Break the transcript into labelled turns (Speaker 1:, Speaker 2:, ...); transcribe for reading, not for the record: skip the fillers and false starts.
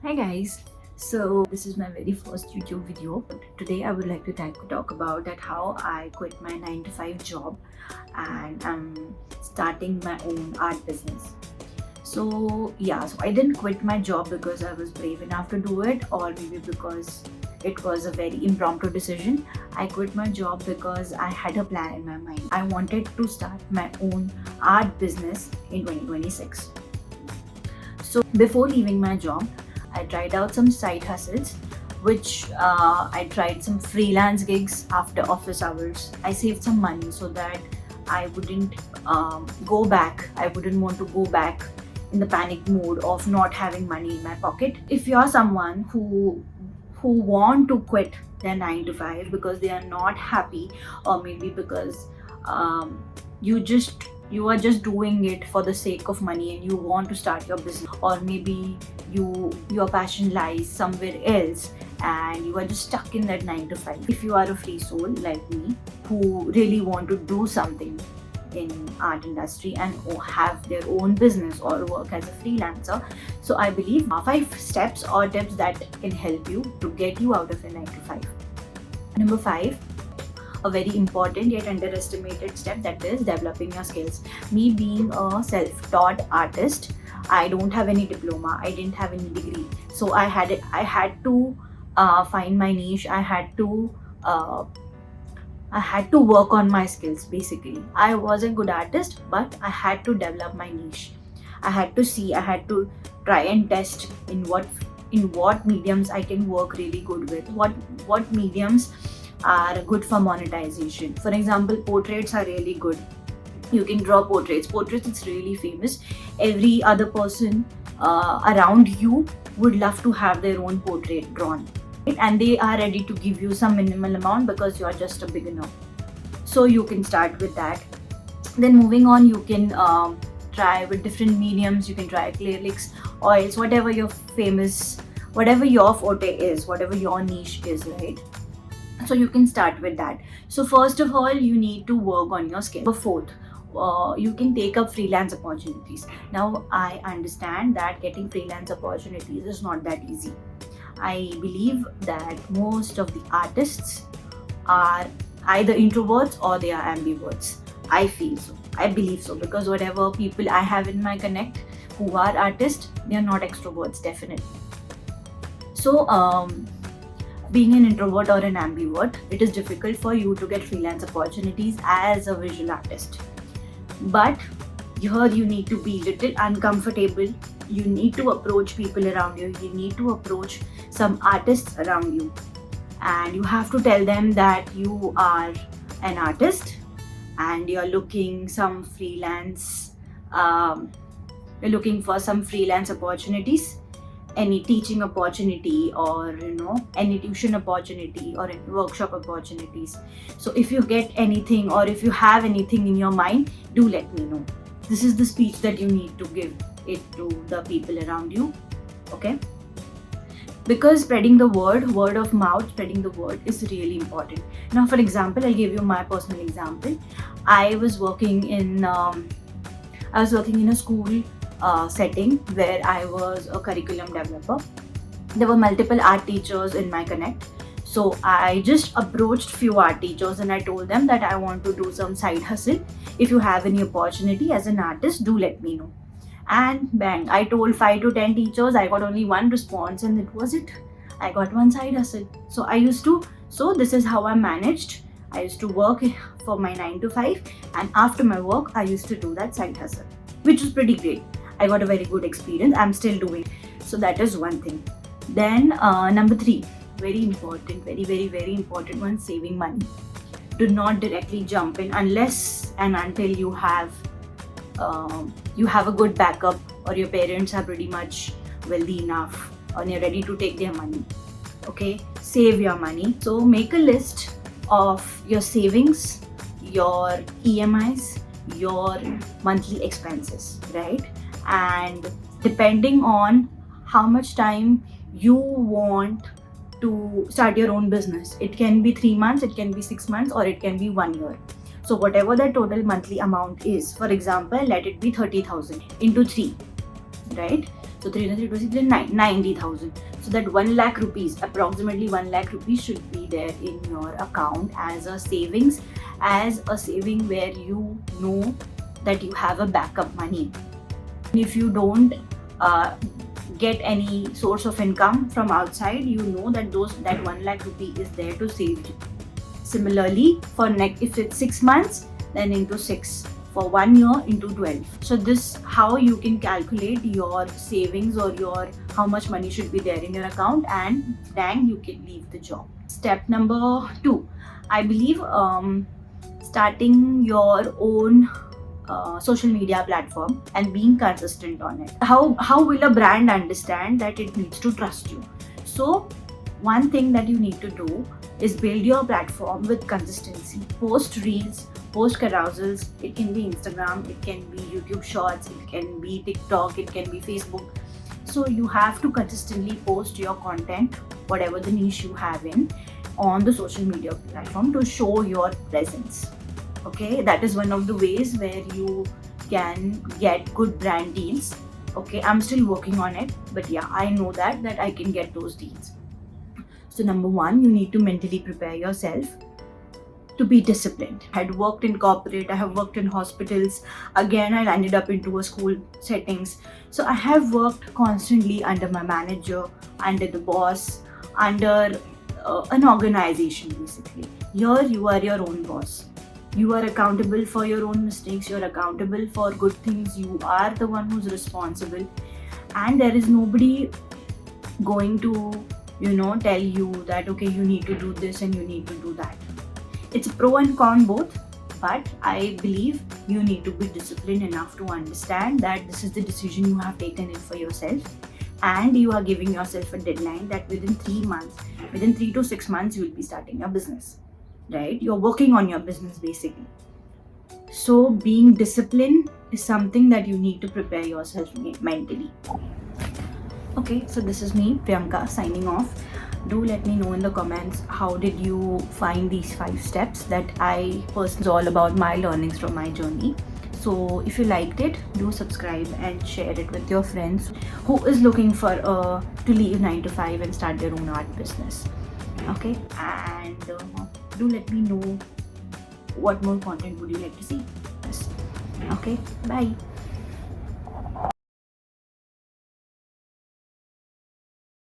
Speaker 1: Hi guys, so this is my very first YouTube video. Today I would like to talk about that how I quit my 9 to 5 job and I'm starting my own art business. So I didn't quit my job because I was brave enough to do it, or maybe because it was a very impromptu decision. I quit my job because I had a plan in my mind. I wanted to start my own art business in 2026. So before leaving my job, I tried out some side hustles, which I tried some freelance gigs after office hours. I saved some money so that I wouldn't go back. I wouldn't want to go back in the panic mode of not having money in my pocket. If you're someone who want to quit their 9 to 5 because they are not happy, or maybe because um, you are just doing it for the sake of money and you want to start your business, or maybe your passion lies somewhere else and you are just stuck in that 9 to 5. If you are a free soul like me who really want to do something in art industry and have their own business or work as a freelancer, so I believe 5 steps or tips that can help you to get you out of a 9 to 5. Number 5, a very important yet underestimated step, that is developing your skills. Me being a self-taught artist, I don't have any diploma, I didn't have any degree, so I had to find my niche. I had to work on my skills. Basically, I was a good artist, but I had to develop my niche. I had to try and test in what mediums I can work really good with, what mediums are good for monetization. For example, portraits are really good. You can draw portraits, it's really famous. Every other person around you would love to have their own portrait drawn, and they are ready to give you some minimal amount because you are just a beginner. So you can start with that. Then moving on, you can try with different mediums. You can try acrylics, oils, whatever your forte is, whatever your niche is, right? So you can start with that. So first of all, you need to work on your skill. Fourth, you can take up freelance opportunities. Now I understand that getting freelance opportunities is not that easy. I believe that most of the artists are either introverts or they are ambiverts. I feel so. I believe so, because whatever people I have in my connect who are artists, they are not extroverts, definitely. So being an introvert or an ambivert, it is difficult for you to get freelance opportunities as a visual artist. But here you need to be little uncomfortable. You need to approach people around you. You need to approach some artists around you, and you have to tell them that you are an artist and you're looking for some freelance opportunities, any teaching opportunity, or any tuition opportunity or any workshop opportunities. So if you get anything, or if you have anything in your mind, do let me know. This is the speech that you need to give it to the people around you. Okay, because spreading the word of mouth, spreading the word is really important. Now, for example, I'll give you my personal example. I was working in a school setting where I was a curriculum developer. There were multiple art teachers in my connect. So I just approached few art teachers and I told them that I want to do some side hustle. If you have any opportunity as an artist, do let me know. And bang, I told 5 to 10 teachers, I got only one response, and it was it. I got one side hustle. So this is how I managed. I used to work for my 9 to 5, and after my work, I used to do that side hustle, which was pretty great. I got a very good experience. I'm still doing. So that is one thing. Then number 3, very important, very, very, very important one, saving money. Do not directly jump in unless and until you have a good backup, or your parents are pretty much wealthy enough, or you're ready to take their money. Okay, save your money. So make a list of your savings, your EMIs, your monthly expenses, right? And depending on how much time you want to start your own business, it can be 3 months, it can be 6 months, or it can be 1 year. So whatever the total monthly amount is, for example, let it be 30,000 into 3, right? So 360 90,000. So that 1 lakh rupees, approximately 1 lakh rupees should be there in your account as a savings, as a saving where you know that you have a backup money. If you don't get any source of income from outside, you know that that 1 lakh rupee is there to save you. Similarly, for if it's 6 months, then into 6. For 1 year, into 12. So this how you can calculate your savings or your how much money should be there in your account, and dang, you can leave the job. Step number 2, I believe starting your own social media platform and being consistent on it. How will a brand understand that it needs to trust you? So one thing that you need to do is build your platform with consistency. Post reels, post carousels. It can be Instagram, it can be YouTube Shorts, it can be TikTok, it can be Facebook. So you have to consistently post your content, whatever the niche you have in, on the social media platform to show your presence. Okay, that is one of the ways where you can get good brand deals. Okay, I'm still working on it, but yeah, I know that I can get those deals. So number 1, you need to mentally prepare yourself to be disciplined. I had worked in corporate, I have worked in hospitals, again I landed up into a school settings. So I have worked constantly under my manager, under the boss, under an organization basically. Here you are your own boss. You are accountable for your own mistakes, you're accountable for good things, you are the one who's responsible, and there is nobody going to tell you that okay, you need to do this and you need to do that. It's pro and con both, but I believe you need to be disciplined enough to understand that this is the decision you have taken it for yourself, and you are giving yourself a deadline that within 3 to 6 months you will be starting your business, right? You're working on your business basically. So being disciplined is something that you need to prepare yourself mentally. Okay, so this is me, Priyanka, signing off. Do let me know in the comments how did you find these 5 steps that I personally all about my learnings from my journey. So if you liked it, do subscribe and share it with your friends who is looking for to leave 9 to 5 and start their own art business. Okay, and do let me know what more content would you like to see. Yes. Okay, bye.